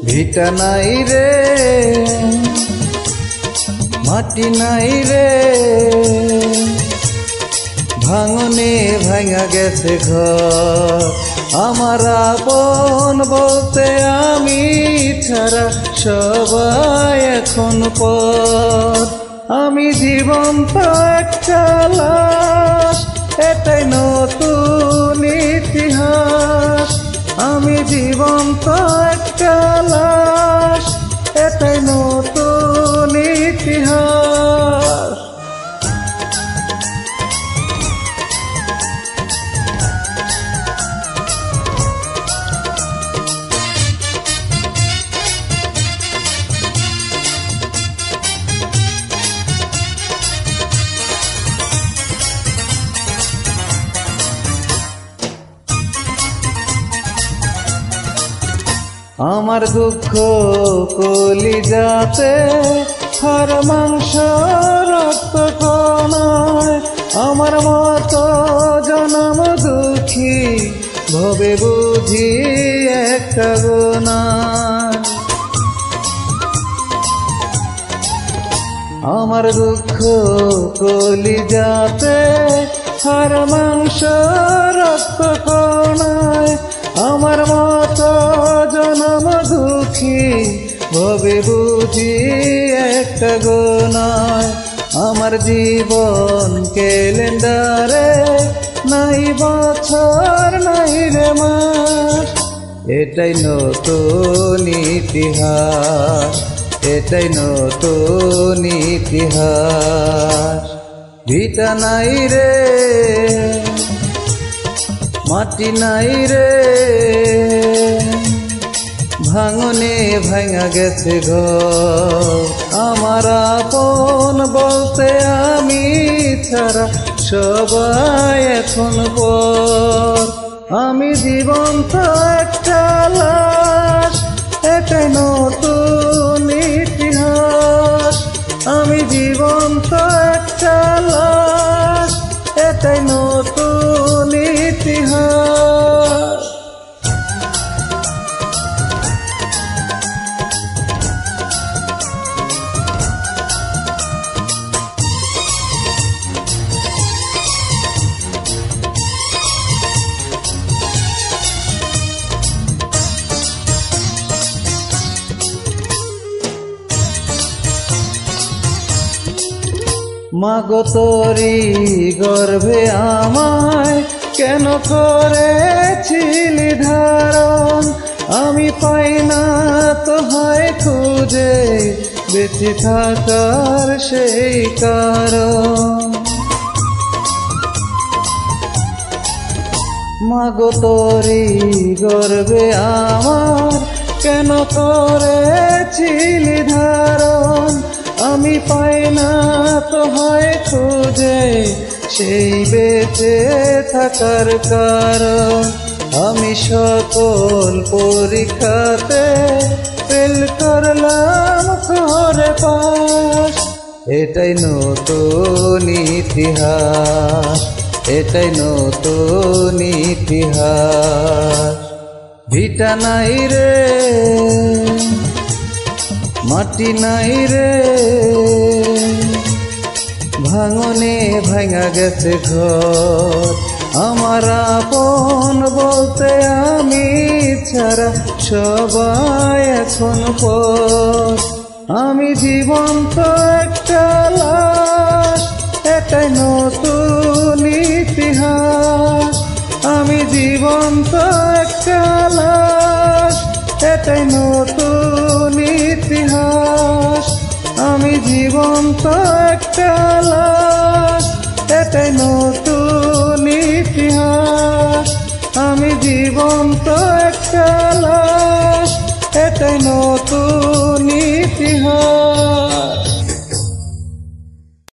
ভিটা নাই রে, মাটি নাই রে, ভাঙনে ভাঙা গেছে ঘর। আমার আপন বলতে আমি ছাড়া সবাই এখন পর। আমি জীবন্ত একটা লাশ, এটাই নতুন ইতিহাস। আমি জীবন্ত একটা লাশ, এটাই নতুন ইতিহাস। আমার দুঃখ কলিজাতে হাড় মাংস রক্ত কণায়, আমার মতো জনম দুঃখী ভবে বুঝি একটা গোনায়। আমার দুঃখ কলিজাতে হাড় মাংস রক্ত কণায়, আমার মতো জনম দুঃখী ভবে বুঝি একটা গোনায়। আমার জীবন ক্যালেন্ডারে নাই বছর নাই রে মাস, এটাই নতুন ইতিহাস, এটাই নতুন ইতিহাস। ভিটা নাই রে, মাটি নাই রে, ভাঙনে ভাঙা গেছে ঘর। আমার আপন বলতে আমি ছাড়া সবাই এখন পর। আমি জীবন্ত একটা লাশ, এটাই নতুন ইতিহাস। আমি জীবন্ত একটা লাশ, এটাই নতুন ইতিহাস। মাগো তোরি গর্ভে আমায় কেন করেছিলি ধারণ, আমি পাই না তো হয় খুঁজে বেঁচে থাকার সেই কারণ। মাগো তোরি গর্ভে আমার কেন করেছিলি ধারণ, আমি পাই না তো হয় খুঁজে সেই বেঁচে থাকার কারণ। আমি সকল পরীক্ষাতে ফেল করলাম ঘরে পাস, এটাই নতুন ইতিহাস, এটাই নতুন ইতিহাস। ভিটা নাই রে, মাটি নাই রে, ভাঙনে ভাঙা গেছে ঘর। আমার আপন বলতে আমি ছাড়া সবাই এখন পর। আমি জীবন্ত একটা লাশ, এটাই নতুন ইতিহাস। আমি জীবন্ত একটা লাশ, এটাই নতুন ইতিহাস। আমি জীবন্ত একটা লাশ, এটাই নতুন ইতিহাস। আমি জীবন্ত একটা লাশ,